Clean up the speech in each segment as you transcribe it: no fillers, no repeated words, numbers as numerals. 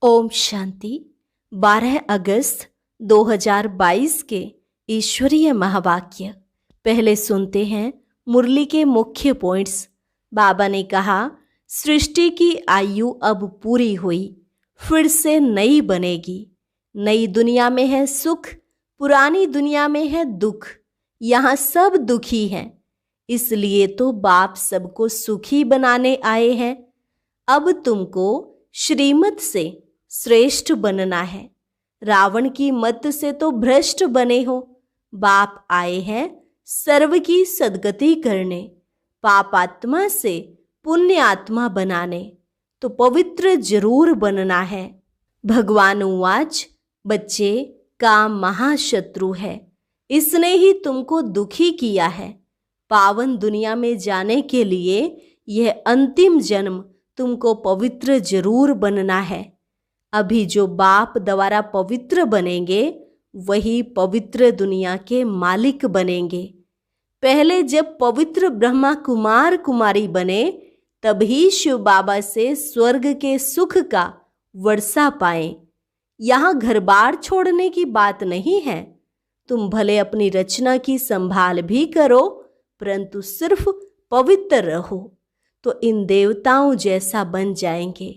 ओम शांति। 12 अगस्त 2022 के ईश्वरीय महावाक्य। पहले सुनते हैं मुरली के मुख्य पॉइंट्स। बाबा ने कहा, सृष्टि की आयु अब पूरी हुई, फिर से नई बनेगी। नई दुनिया में है सुख, पुरानी दुनिया में है दुख। यहाँ सब दुखी हैं, इसलिए तो बाप सबको सुखी बनाने आए हैं। अब तुमको श्रीमत से श्रेष्ठ बनना है। रावण की मत से तो भ्रष्ट बने हो। बाप आए हैं सर्व की सद्गति करने, पाप आत्मा से पुण्य आत्मा बनाने, तो पवित्र जरूर बनना है। भगवान उवाच, बच्चे, काम महाशत्रु है, इसने ही तुमको दुखी किया है। पावन दुनिया में जाने के लिए यह अंतिम जन्म तुमको पवित्र जरूर बनना है। अभी जो बाप द्वारा पवित्र बनेंगे वही पवित्र दुनिया के मालिक बनेंगे। पहले जब पवित्र ब्रह्मा कुमार कुमारी बने तभी शिव बाबा से स्वर्ग के सुख का वर्षा पाए। यहाँ घर बार छोड़ने की बात नहीं है। तुम भले अपनी रचना की संभाल भी करो, परंतु सिर्फ पवित्र रहो तो इन देवताओं जैसा बन जाएंगे।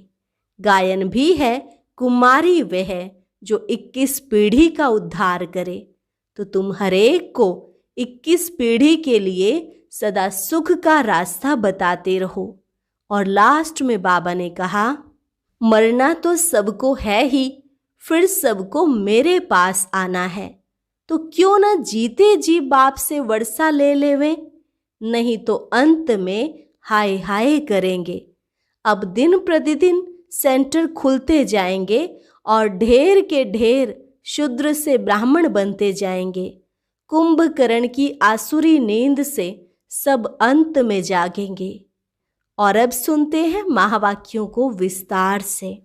गायन भी है, कुमारी वह जो 21 पीढ़ी का उद्धार करे। तो तुम हरेक को 21 पीढ़ी के लिए सदा सुख का रास्ता बताते रहो। और लास्ट में बाबा ने कहा, मरना तो सबको है ही, फिर सबको मेरे पास आना है। तो क्यों न जीते जी बाप से वर्षा ले लेवे, नहीं तो अंत में हाय हाय करेंगे। अब दिन प्रतिदिन सेंटर खुलते जाएंगे और ढेर के ढेर शूद्र से ब्राह्मण बनते जाएंगे। कुंभकर्ण की आसुरी नींद से सब अंत में जागेंगे। और अब सुनते हैं महावाक्यों को विस्तार से।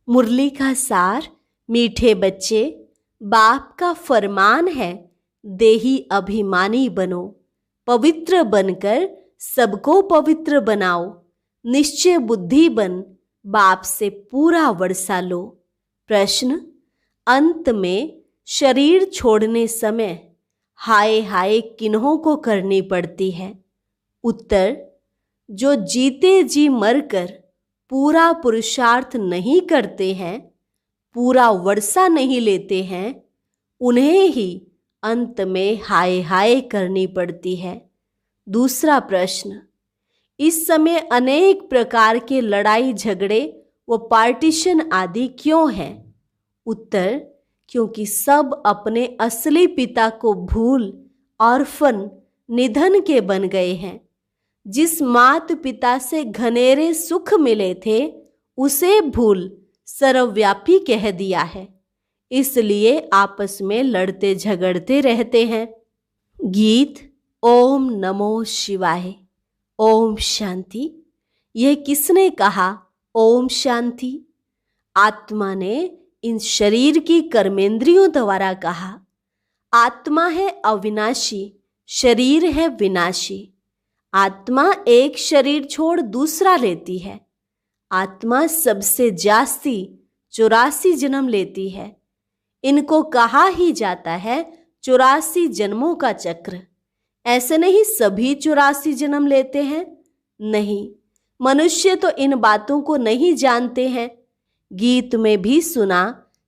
मुरली का सार। मीठे बच्चे, बाप का फरमान है, देही अभिमानी बनो, पवित्र बनकर सबको पवित्र बनाओ। निश्चय बुद्धि बन बाप से पूरा वर्षा लो। प्रश्न, अंत में शरीर छोड़ने समय हाय हाय किन्हों को करनी पड़ती है? उत्तर, जो जीते जी मरकर पूरा पुरुषार्थ नहीं करते हैं, पूरा वर्षा नहीं लेते हैं, उन्हें ही अंत में हाय हाय करनी पड़ती है। दूसरा प्रश्न, इस समय अनेक प्रकार के लड़ाई झगड़े व पार्टीशन आदि क्यों हैं? उत्तर, क्योंकि सब अपने असली पिता को भूल ऑर्फन निधन के बन गए हैं। जिस मात पिता से घनेरे सुख मिले थे उसे भूल सर्वव्यापी कह दिया है, इसलिए आपस में लड़ते झगड़ते रहते हैं। गीत। ओम नमो शिवाय। ओम शांति। यह किसने कहा ओम शांति? आत्मा ने इन शरीर की कर्मेंद्रियों द्वारा कहा। आत्मा है अविनाशी, शरीर है विनाशी। आत्मा एक शरीर छोड़ दूसरा लेती है। आत्मा सबसे जास्ती 84 जन्म लेती है। इनको कहा ही जाता है 84 जन्मों का चक्र। ऐसे नहीं सभी 84 जन्म लेते हैं, नहीं, मनुष्य तो इन बातों को नहीं जानते हैं। गीत में भी सुना,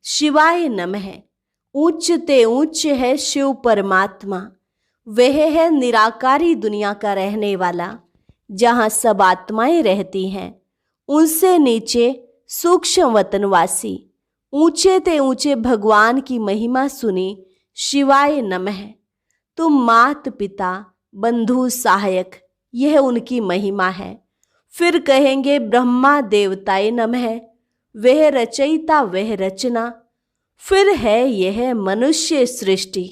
शिवाय नमः, ऊंचते ऊंच है शिव परमात्मा। वह है निराकारी दुनिया का रहने वाला, जहाँ सब आत्माएं रहती हैं। उनसे नीचे सूक्ष्म वतनवासी, ऊंचे ते ऊंचे भगवान की महिमा सुनी, शिवाय नमः। तुम मात पिता बंधु सहायक, यह उनकी महिमा है। फिर कहेंगे ब्रह्मा देवताए नमः, वह रचयिता वह रचना। फिर है यह मनुष्य सृष्टि।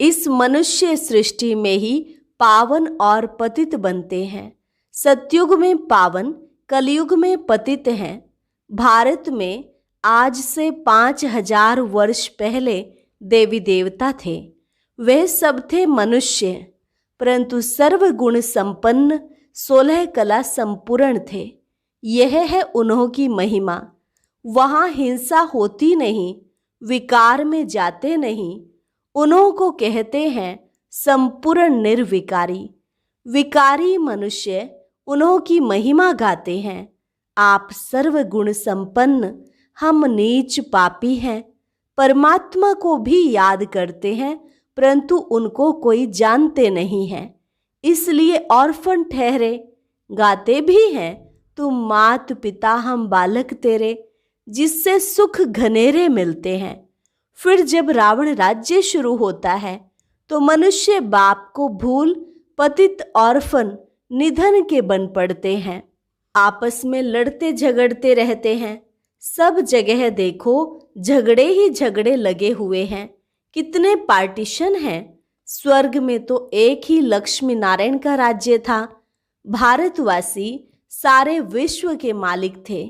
इस मनुष्य सृष्टि में ही पावन और पतित बनते हैं। सतयुग में पावन, कलयुग में पतित हैं। भारत में आज से 5000 वर्ष पहले देवी देवता थे। वे सब थे मनुष्य, परंतु सर्वगुण संपन्न 16 कला संपूर्ण थे। यह है उन्हों की महिमा। वहां हिंसा होती नहीं, विकार में जाते नहीं। उन्हों को कहते हैं संपूर्ण निर्विकारी। विकारी मनुष्य उन्हों की महिमा गाते हैं। आप सर्वगुण संपन्न, हम नीच पापी हैं। परमात्मा को भी याद करते हैं, परंतु उनको कोई जानते नहीं है, इसलिए ऑर्फन ठहरे। गाते भी हैं, तुम मात पिता हम बालक तेरे, जिससे सुख घनेरे मिलते हैं। फिर जब रावण राज्य शुरू होता है तो मनुष्य बाप को भूल पतित ऑर्फन निधन के बन पड़ते हैं। आपस में लड़ते झगड़ते रहते हैं। सब जगह देखो झगड़े ही झगड़े लगे हुए हैं। कितने पार्टीशन हैं। स्वर्ग में तो एक ही लक्ष्मी नारायण का राज्य था। भारतवासी सारे विश्व के मालिक थे।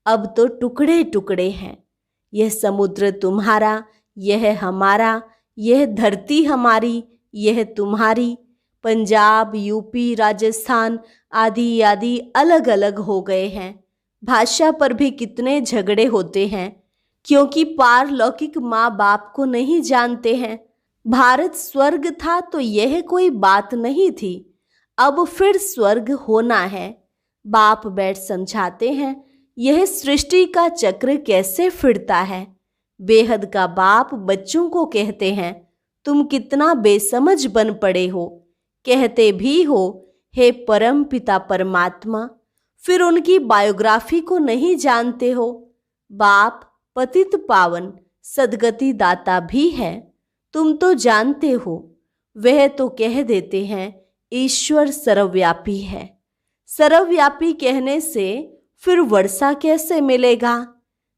अब तो टुकड़े टुकड़े हैं। यह समुद्र तुम्हारा, यह हमारा, यह धरती हमारी, यह तुम्हारी। पंजाब, यूपी, राजस्थान आदि आदि अलग अलग हो गए हैं। भाषा पर भी कितने झगड़े होते हैं, क्योंकि पारलौकिक माँ बाप को नहीं जानते हैं। भारत स्वर्ग था तो यह कोई बात नहीं थी, अब फिर स्वर्ग होना है। बाप बैठ समझाते हैं यह सृष्टि का चक्र कैसे फिरता है। बेहद का बाप बच्चों को कहते हैं, तुम कितना बेसमझ बन पड़े हो। कहते भी हो हे परम पिता परमात्मा, फिर उनकी बायोग्राफी को नहीं जानते हो। बाप पतित पावन सदगति दाता भी है, तुम तो जानते हो। वह तो कह देते हैं ईश्वर सर्वव्यापी है। सर्वव्यापी कहने से फिर वर्षा कैसे मिलेगा?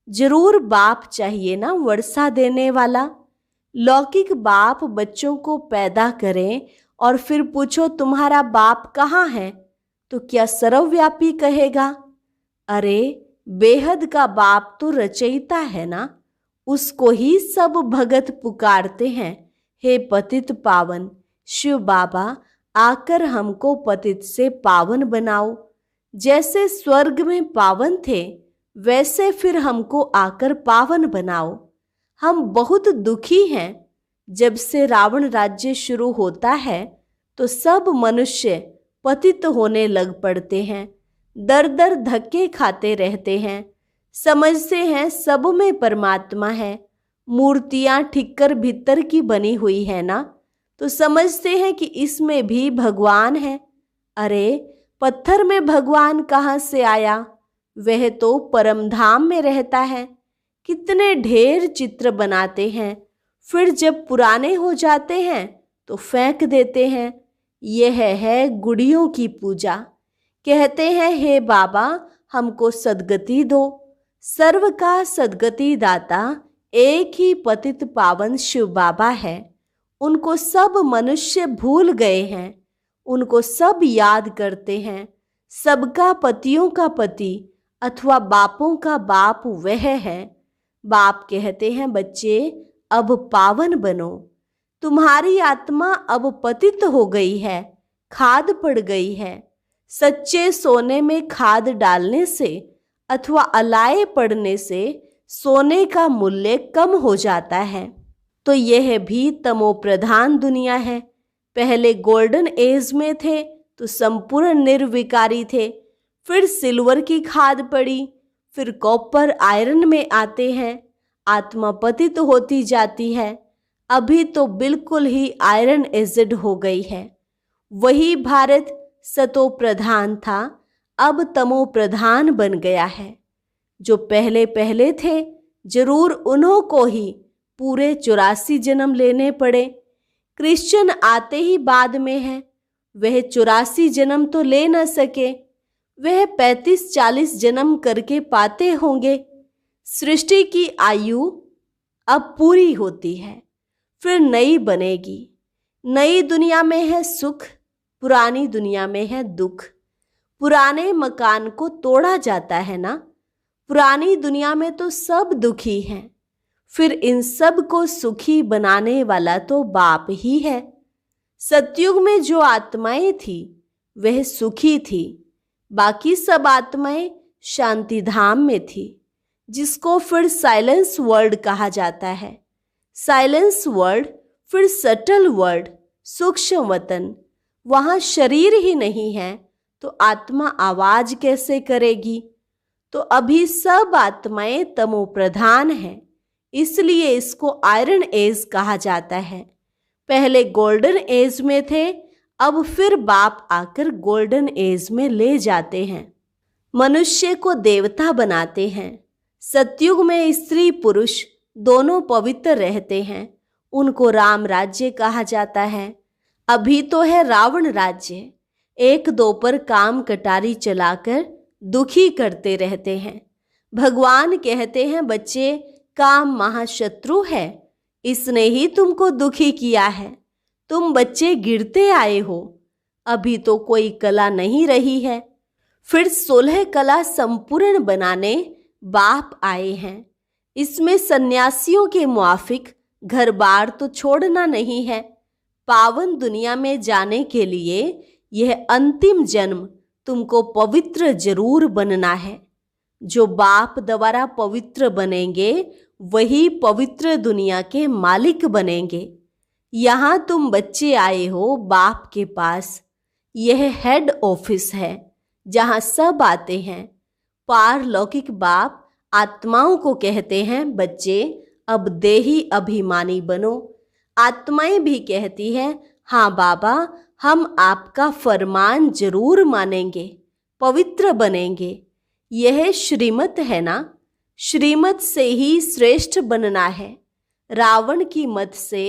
जरूर बाप चाहिए ना वर्षा देने वाला। लौकिक बाप बच्चों को पैदा करें और फिर पूछो तुम्हारा बाप कहाँ है, तो क्या सर्वव्यापी कहेगा? अरे बेहद का बाप तो रचयिता है ना, उसको ही सब भगत पुकारते हैं। हे पतित पावन शिव बाबा, आकर हमको पतित से पावन बनाओ। जैसे स्वर्ग में पावन थे, वैसे फिर हमको आकर पावन बनाओ। हम बहुत दुखी हैं। जब से रावण राज्य शुरू होता है तो सब मनुष्य पतित होने लग पड़ते हैं। दर दर धक्के खाते रहते हैं। समझते हैं सब में परमात्मा है। मूर्तियां ठिक्कर भीतर की बनी हुई है ना, तो समझते हैं कि इसमें भी भगवान है। अरे पत्थर में भगवान कहाँ से आया? वह तो परमधाम में रहता है। कितने ढेर चित्र बनाते हैं, फिर जब पुराने हो जाते हैं तो फेंक देते हैं। यह है गुड़ियों की पूजा। कहते हैं हे बाबा हमको सद्गति दो। सर्व का सद्गति दाता एक ही पतित पावन शिव बाबा है। उनको सब मनुष्य भूल गए हैं। उनको सब याद करते हैं। सबका पतियों का पति अथवा बापों का बाप वह है। बाप कहते हैं बच्चे अब पावन बनो। तुम्हारी आत्मा अब पतित हो गई है, खाद पड़ गई है। सच्चे सोने में खाद डालने से अथवा अलाए पड़ने से सोने का मूल्य कम हो जाता है। तो यह भी तमो प्रधान दुनिया है। पहले गोल्डन एज में थे तो संपूर्ण निर्विकारी थे, फिर सिल्वर की खाद पड़ी, फिर कॉपर आयरन में आते हैं। आत्मा पतित होती जाती है। अभी तो बिल्कुल ही आयरन एसिड हो गई है। वही भारत सतो प्रधान था, अब तमो प्रधान बन गया है। जो पहले पहले थे जरूर उन्हों को ही पूरे 84 जन्म लेने पड़े। क्रिश्चियन आते ही बाद में है, वह 84 जन्म तो ले न सके, वह 35-40 जन्म करके पाते होंगे। सृष्टि की आयु अब पूरी होती है, फिर नई बनेगी। नई दुनिया में है सुख, पुरानी दुनिया में है दुख। पुराने मकान को तोड़ा जाता है ना, पुरानी दुनिया में तो सब दुखी हैं। फिर इन सब को सुखी बनाने वाला तो बाप ही है। सतयुग में जो आत्माएं थी वह सुखी थी, बाकी सब आत्माएं शांति धाम में थी। जिसको फिर साइलेंस वर्ल्ड कहा जाता है। साइलेंस वर्ल्ड, फिर सटल वर्ल्ड, सूक्ष्म वतन। वहाँ शरीर ही नहीं है तो आत्मा आवाज कैसे करेगी? तो अभी सब आत्माएं तमो प्रधान हैं, इसलिए इसको आयरन एज कहा जाता है। पहले गोल्डन एज में थे, अब फिर बाप आकर गोल्डन एज में ले जाते हैं। मनुष्य को देवता बनाते हैं। सतयुग में स्त्री पुरुष दोनों पवित्र रहते हैं, उनको राम राज्य कहा जाता है। अभी तो है रावण राज्य, एक दो पर काम कटारी चलाकर दुखी करते रहते हैं। भगवान कहते हैं बच्चे, काम महाशत्रु है, इसने ही तुमको दुखी किया है। तुम बच्चे गिरते आए हो, अभी तो कोई कला नहीं रही है। फिर 16 कला संपूर्ण बनाने बाप आए हैं। इसमें सन्यासियों के मुआफिक घर बार तो छोड़ना नहीं है। पावन दुनिया में जाने के लिए यह अंतिम जन्म तुमको पवित्र जरूर बनना है। जो बाप द्वारा पवित्र बनेंगे वही पवित्र दुनिया के मालिक बनेंगे। यहाँ तुम बच्चे आए हो बाप के पास। यह हेड ऑफिस है जहाँ सब आते हैं। पारलौकिक बाप आत्माओं को कहते हैं बच्चे अब देही अभिमानी बनो। आत्माएं भी कहती हैं हाँ बाबा, हम आपका फरमान जरूर मानेंगे, पवित्र बनेंगे। यह श्रीमत है ना, श्रीमत से ही श्रेष्ठ बनना है। रावण की मत से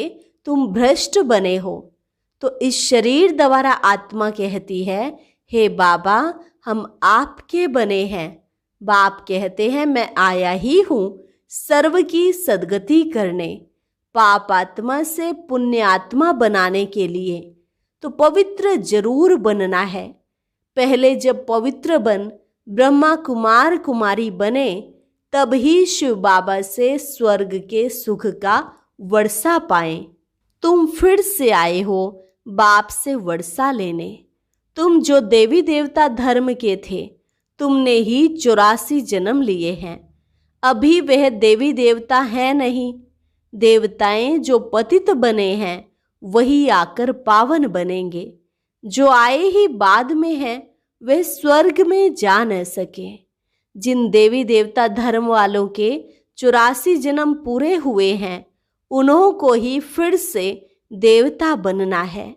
तुम भ्रष्ट बने हो, तो इस शरीर द्वारा आत्मा कहती है हे बाबा, हम आपके बने हैं। बाप कहते हैं मैं आया ही हूँ सर्व की सद्गति करने, पाप आत्मा से पुण्य आत्मा बनाने के लिए। तो पवित्र जरूर बनना है। पहले जब पवित्र बन ब्रह्मा कुमार कुमारी बने, तब ही शिव बाबा से स्वर्ग के सुख का वर्षा पाएं। तुम फिर से आए हो बाप से वर्षा लेने। तुम जो देवी देवता धर्म के थे, तुमने ही 84 जन्म लिए हैं। अभी वह देवी देवता है नहीं। देवताएं जो पतित बने हैं वही आकर पावन बनेंगे। जो आए ही बाद में हैं वे स्वर्ग में जा न सके। जिन देवी देवता धर्म वालों के 84 जन्म पूरे हुए हैं, उन्हों को ही फिर से देवता बनना है।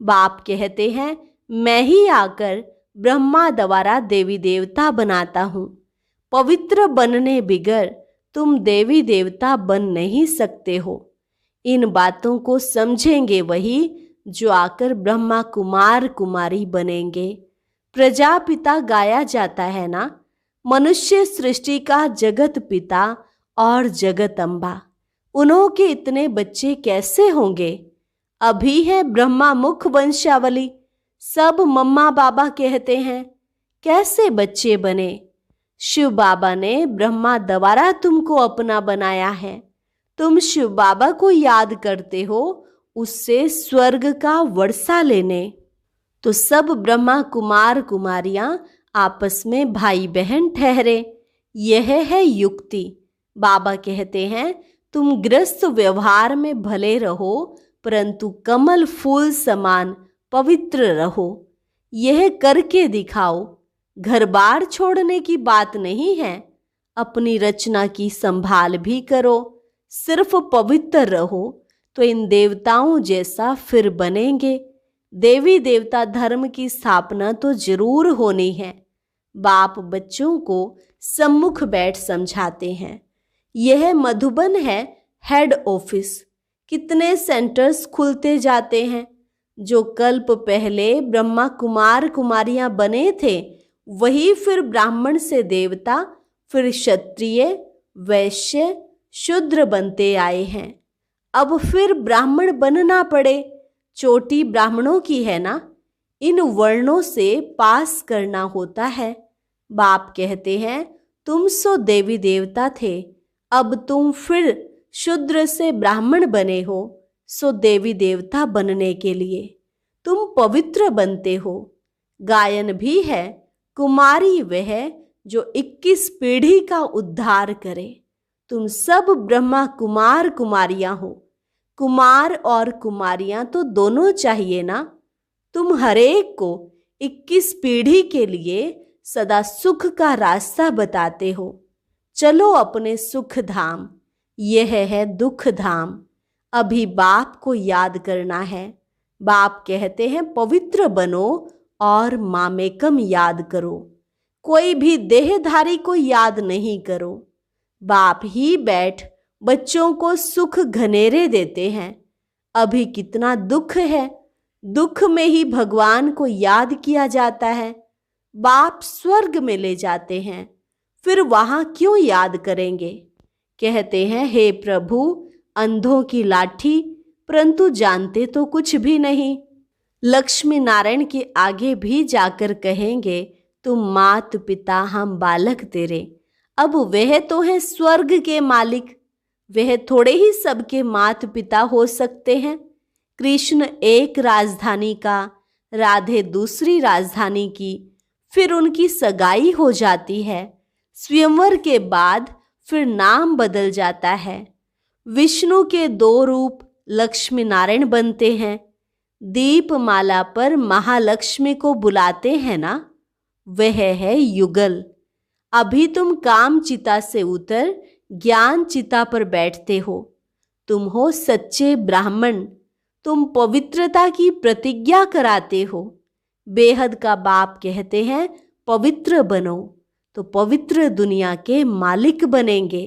बाप कहते हैं मैं ही आकर ब्रह्मा द्वारा देवी देवता बनाता हूँ। पवित्र बनने बिगर तुम देवी देवता बन नहीं सकते हो। इन बातों को समझेंगे वही जो आकर ब्रह्मा कुमार कुमारी बनेंगे। प्रजापिता गाया जाता है ना, मनुष्य सृष्टि का जगत पिता और जगत अम्बा। उन्हों के इतने बच्चे कैसे होंगे? अभी है ब्रह्मा मुख वंशावली, सब मम्मा बाबा कहते हैं। कैसे बच्चे बने? शिव बाबा ने ब्रह्मा द्वारा तुमको अपना बनाया है। तुम शिव बाबा को याद करते हो, उससे स्वर्ग का वर्षा लेने। तो सब ब्रह्मा कुमार कुमारियां आपस में भाई बहन ठहरे। यह है युक्ति। बाबा कहते हैं तुम गृहस्थ व्यवहार में भले रहो, परंतु कमल फूल समान पवित्र रहो। यह करके दिखाओ। घर बार छोड़ने की बात नहीं है। अपनी रचना की संभाल भी करो। सिर्फ पवित्र रहो तो इन देवताओं जैसा फिर बनेंगे। देवी देवता धर्म की स्थापना तो जरूर होनी है। बाप बच्चों को सम्मुख बैठ समझाते हैं। यह मधुबन है हेड ऑफिस। कितने सेंटर्स खुलते जाते हैं। जो कल्प पहले ब्रह्मा कुमार कुमारियां बने थे, वही फिर ब्राह्मण से देवता, फिर क्षत्रिय, वैश्य, शूद्र बनते आए हैं। अब फिर ब्राह्मण बनना पड़े। चोटी ब्राह्मणों की है ना, इन वर्णों से पास करना होता है। बाप कहते हैं तुम सो देवी देवता थे, अब तुम फिर शूद्र से ब्राह्मण बने हो। सो देवी देवता बनने के लिए तुम पवित्र बनते हो। गायन भी है, कुमारी वह जो 21 पीढ़ी का उद्धार करे। तुम सब ब्रह्मा कुमार कुमारियां हो। कुमार और कुमारियां तो दोनों चाहिए ना। तुम हरेक को 21 पीढ़ी के लिए सदा सुख का रास्ता बताते हो। चलो अपने सुख धाम, यह है दुख धाम। अभी बाप को याद करना है। बाप कहते हैं पवित्र बनो और मामेकम याद करो। कोई भी देहधारी को याद नहीं करो। बाप ही बैठ बच्चों को सुख घनेरे देते हैं। अभी कितना दुख है, दुख में ही भगवान को याद किया जाता है। बाप स्वर्ग में ले जाते हैं, फिर वहां क्यों याद करेंगे। कहते हैं हे प्रभु अंधों की लाठी, परंतु जानते तो कुछ भी नहीं। लक्ष्मी नारायण के आगे भी जाकर कहेंगे तुम मात पिता हम बालक तेरे। अब वह तो है स्वर्ग के मालिक, वह थोड़े ही सबके मात पिता हो सकते हैं। कृष्ण एक राजधानी का, राधे दूसरी राजधानी की, फिर उनकी सगाई हो जाती है। स्वयंवर के बाद फिर नाम बदल जाता है। विष्णु के 2 रूप लक्ष्मी नारायण बनते हैं। दीपमाला पर महालक्ष्मी को बुलाते हैं ना, वह है युगल। अभी तुम काम चिता से उतर ज्ञान चिता पर बैठते हो। तुम हो सच्चे ब्राह्मण। तुम पवित्रता की प्रतिज्ञा कराते हो। बेहद का बाप कहते हैं पवित्र बनो, तो पवित्र दुनिया के मालिक बनेंगे।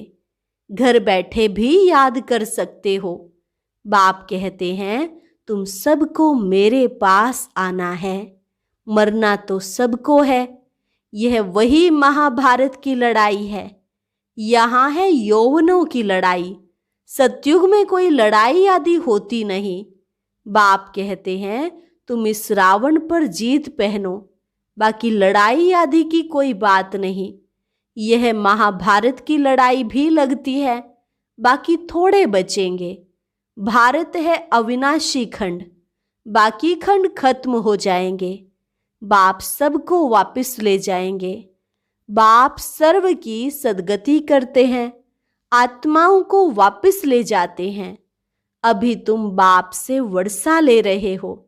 घर बैठे भी याद कर सकते हो। बाप कहते हैं तुम सबको मेरे पास आना है। मरना तो सबको है। यह वही महाभारत की लड़ाई है। यहाँ है यौवनों की लड़ाई। सतयुग में कोई लड़ाई आदि होती नहीं। बाप कहते हैं तुम इस रावण पर जीत पहनो, बाकी लड़ाई आदि की कोई बात नहीं। यह महाभारत की लड़ाई भी लगती है, बाकी थोड़े बचेंगे। भारत है अविनाशी खंड, बाकी खंड खत्म हो जाएंगे। बाप सबको वापस ले जाएंगे। बाप सर्व की सद्गति करते हैं, आत्माओं को वापस ले जाते हैं। अभी तुम बाप से वर्षा ले रहे हो।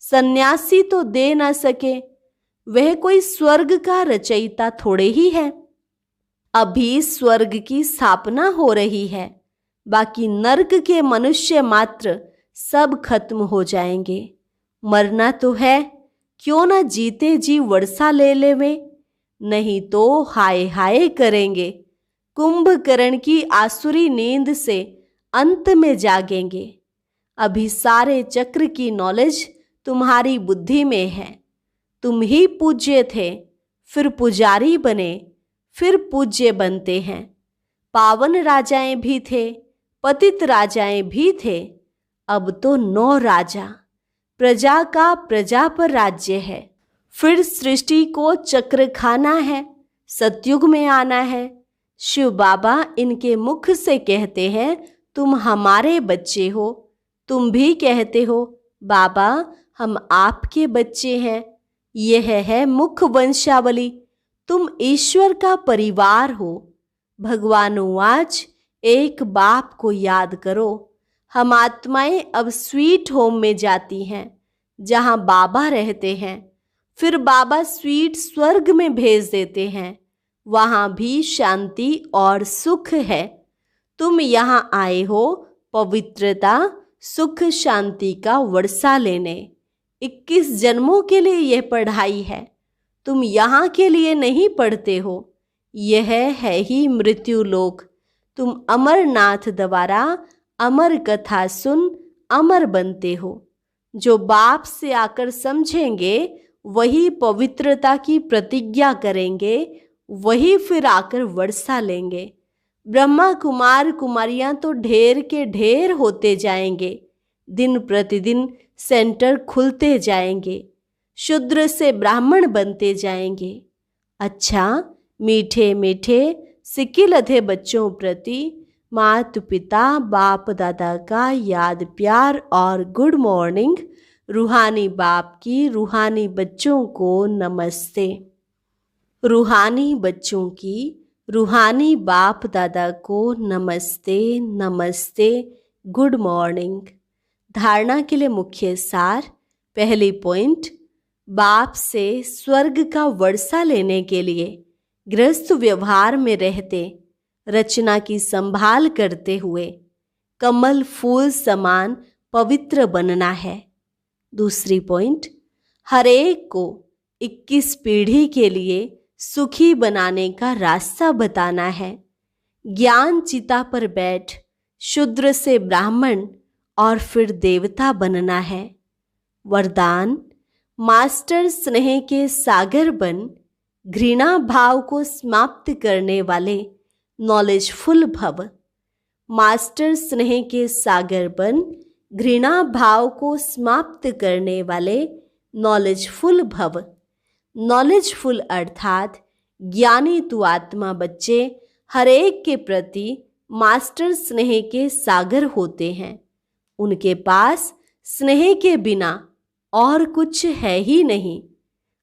सन्यासी तो दे ना सके, वह कोई स्वर्ग का रचयिता थोड़े ही है। अभी स्वर्ग की स्थापना हो रही है, बाकी नरक के मनुष्य मात्र सब खत्म हो जाएंगे। मरना तो है, क्यों ना जीते जी वर्षा ले लेवे, नहीं तो हाय हाय करेंगे। कुंभकर्ण की आसुरी नींद से अंत में जागेंगे। अभी सारे चक्र की नॉलेज तुम्हारी बुद्धि में है। तुम ही पूज्य थे, फिर पुजारी बने, फिर पूज्य बनते हैं। पावन राजाएं भी थे, पतित राजाएं भी थे। अब तो 9 राजा। प्रजा का प्रजा पर राज्य है। फिर सृष्टि को चक्र खाना है, सतयुग में आना है। शिव बाबा इनके मुख से कहते हैं तुम हमारे बच्चे हो। तुम भी कहते हो बाबा हम आपके बच्चे हैं। यह है मुख वंशावली। तुम ईश्वर का परिवार हो। भगवान आज एक बाप को याद करो। हम आत्माएं अब स्वीट होम में जाती हैं, जहां बाबा रहते हैं। फिर बाबा स्वीट स्वर्ग में भेज देते हैं, वहां भी शांति और सुख है। तुम यहां आए हो पवित्रता सुख शांति का वर्षा लेने। 21 जन्मों के लिए यह पढ़ाई है। तुम यहाँ के लिए नहीं पढ़ते हो। यह है ही मृत्यु लोक। तुम अमरनाथ द्वारा अमर कथा सुन अमर बनते हो। जो बाप से आकर समझेंगे वही पवित्रता की प्रतिज्ञा करेंगे, वही फिर आकर वर्षा लेंगे। ब्रह्मा कुमार कुमारियां तो ढेर के ढेर होते जाएंगे। दिन प्रतिदिन सेंटर खुलते जाएंगे। शूद्र से ब्राह्मण बनते जाएंगे। अच्छा, मीठे मीठे सिक्के लधे बच्चों प्रति मात पिता बाप दादा का याद प्यार और गुड मॉर्निंग। रूहानी बाप की रूहानी बच्चों को नमस्ते। रूहानी बच्चों की रूहानी बाप दादा को नमस्ते नमस्ते, गुड मॉर्निंग। धारणा के लिए मुख्य सार। पहली पॉइंट, बाप से स्वर्ग का वर्षा लेने के लिए गृहस्थ व्यवहार में रहते, रचना की संभाल करते हुए कमल फूल समान पवित्र बनना है। दूसरी पॉइंट, हर एक को 21 पीढ़ी के लिए सुखी बनाने का रास्ता बताना है। ज्ञान चिता पर बैठ शूद्र से ब्राह्मण और फिर देवता बनना है। वरदान, मास्टर स्नेह के सागर बन घृणा भाव को समाप्त करने वाले नॉलेजफुल भव। मास्टर स्नेह के सागर बन घृणा भाव को समाप्त करने वाले नॉलेजफुल भव। नॉलेजफुल अर्थात ज्ञानी तु आत्मा बच्चे हर एक के प्रति मास्टर स्नेह के सागर होते हैं। उनके पास स्नेह के बिना और कुछ है ही नहीं।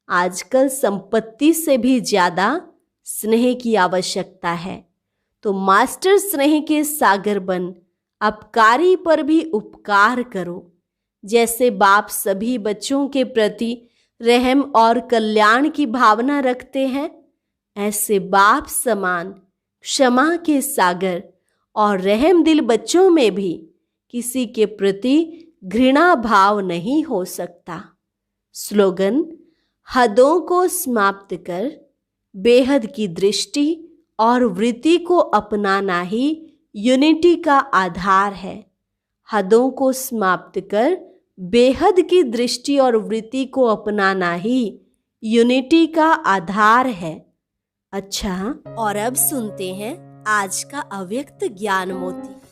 आजकल संपत्ति से भी ज्यादा स्नेह की आवश्यकता है। तो मास्टर स्नेह के सागर बन अपकारी पर भी उपकार करो। जैसे बाप सभी बच्चों के प्रति रहम और कल्याण की भावना रखते हैं, ऐसे बाप समान क्षमा के सागर और रहम दिल बच्चों में भी किसी के प्रति घृणा भाव नहीं हो सकता। स्लोगन, हदों को समाप्त कर बेहद की दृष्टि और वृत्ति को अपनाना ही यूनिटी का आधार है। हदों को समाप्त कर बेहद की दृष्टि और वृत्ति को अपनाना ही यूनिटी का आधार है। अच्छा, और अब सुनते हैं आज का अव्यक्त ज्ञान मोती।